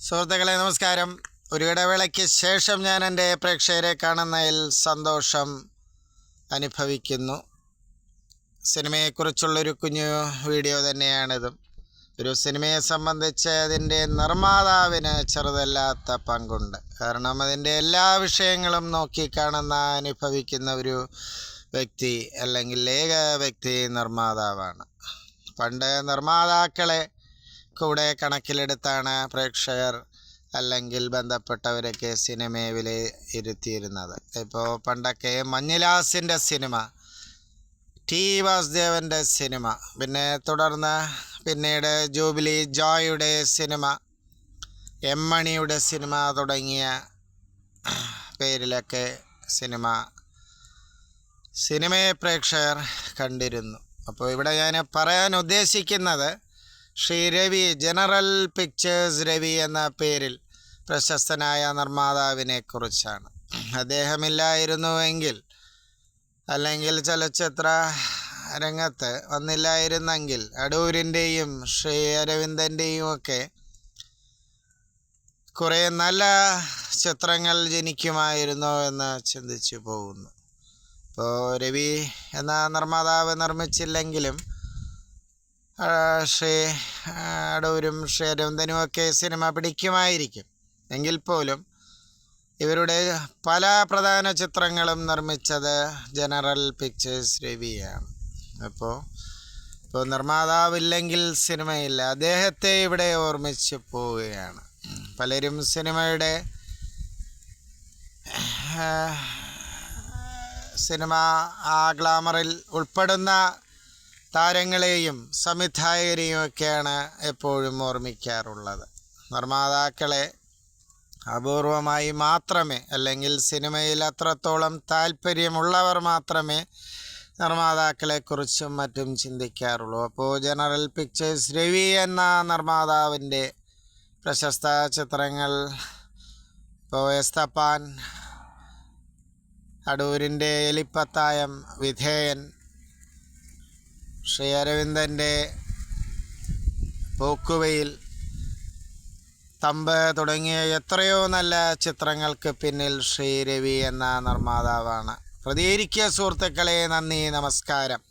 സുഹൃത്തുക്കളെ നമസ്കാരം. ഒരു ഇടവേളയ്ക്ക് ശേഷം ഞാൻ എൻ്റെ പ്രേക്ഷകരെ കാണുന്നതിൽ സന്തോഷം അനുഭവിക്കുന്നു. സിനിമയെക്കുറിച്ചുള്ളൊരു കുഞ്ഞു വീഡിയോ തന്നെയാണിതും. ഒരു സിനിമയെ സംബന്ധിച്ച് അതിൻ്റെ നിർമ്മാതാവിന് ചെറുതല്ലാത്ത പങ്കുണ്ട്. കാരണം അതിൻ്റെ എല്ലാ വിഷയങ്ങളും നോക്കിക്കാണുന്ന അനുഭവിക്കുന്ന ഒരു വ്യക്തി അല്ലെങ്കിൽ ഏക വ്യക്തി നിർമ്മാതാവാണ്. പണ്ട് നിർമ്മാതാക്കളെ കൂടെ കണക്കിലെടുത്താണ് പ്രേക്ഷകർ അല്ലെങ്കിൽ ബന്ധപ്പെട്ടവരൊക്കെ സിനിമയെ വിലയിരുത്തിയിരുന്നത്. ഇപ്പോൾ പണ്ടൊക്കെ മഞ്ഞിലാസിൻ്റെ സിനിമ, ടി വാസുദേവൻ്റെ സിനിമ, പിന്നീട് ജൂബിലി ജോയുടെ സിനിമ, എം മണിയുടെ സിനിമ തുടങ്ങിയ പേരിലൊക്കെ സിനിമയെ പ്രേക്ഷകർ കണ്ടിരുന്നു. അപ്പോൾ ഇവിടെ ഞാൻ പറയാൻ ഉദ്ദേശിക്കുന്നത് ശ്രീ രവി, ജനറൽ പിക്ചേഴ്സ് രവി എന്ന പേരിൽ പ്രശസ്തനായ നിർമ്മാതാവിനെ കുറിച്ചാണ്. അദ്ദേഹമില്ലായിരുന്നുവെങ്കിൽ അല്ലെങ്കിൽ ചലച്ചിത്ര രംഗത്ത് വന്നില്ലായിരുന്നെങ്കിൽ അടൂരിൻ്റെയും ശ്രീ അരവിന്ദൻ്റെയും ഒക്കെ കുറേ നല്ല ചിത്രങ്ങൾ ജനിക്കുമായിരുന്നോ എന്ന് ചിന്തിച്ചു പോകുന്നു. ഇപ്പോൾ രവി എന്ന നിർമ്മാതാവ് നിർമ്മിച്ചില്ലെങ്കിലും ശ്രീ അടൂരും ശ്രീ അരവിന്ദനുമൊക്കെ സിനിമ പിടിക്കുമായിരിക്കും. എങ്കിൽ പോലും ഇവരുടെ പല പ്രധാന ചിത്രങ്ങളും നിർമ്മിച്ചത് ജനറൽ പിക്ചേഴ്സ് രവിയാണ്. അപ്പോൾ നിർമ്മാതാവില്ലെങ്കിൽ സിനിമയില്ല. അദ്ദേഹത്തെ ഇവിടെ ഓർമ്മിച്ച് പോവുകയാണ്. പലരും സിനിമ ആ ഗ്ലാമറിൽ ഉൾപ്പെടുന്ന താരങ്ങളെയും സംവിധായകരെയും ഒക്കെയാണ് എപ്പോഴും ഓർമ്മിക്കാറുള്ളത്. നിർമ്മാതാക്കളെ അപൂർവമായി മാത്രമേ, അല്ലെങ്കിൽ സിനിമയിൽ അത്രത്തോളം താല്പര്യമുള്ളവർ മാത്രമേ നിർമ്മാതാക്കളെക്കുറിച്ചും മറ്റും ചിന്തിക്കാറുള്ളൂ. അപ്പോൾ ജനറൽ പിക്ചേഴ്സ് രവി എന്ന നിർമ്മാതാവിൻ്റെ പ്രശസ്ത ചിത്രങ്ങൾ ഇപ്പോൾ എസ്തപ്പാൻ, അടൂരിൻ്റെ എലിപ്പത്തായം, വിധേയൻ, ശ്രീ അരവിന്ദൻ്റെ പോക്കുവെയിൽ, തമ്പ് തുടങ്ങിയ എത്രയോ നല്ല ചിത്രങ്ങൾക്ക് പിന്നിൽ ശ്രീ രവി എന്ന നിർമ്മാതാവാണ്. പ്രതികരിക്കുക സുഹൃത്തുക്കളെ. നന്ദി, നമസ്കാരം.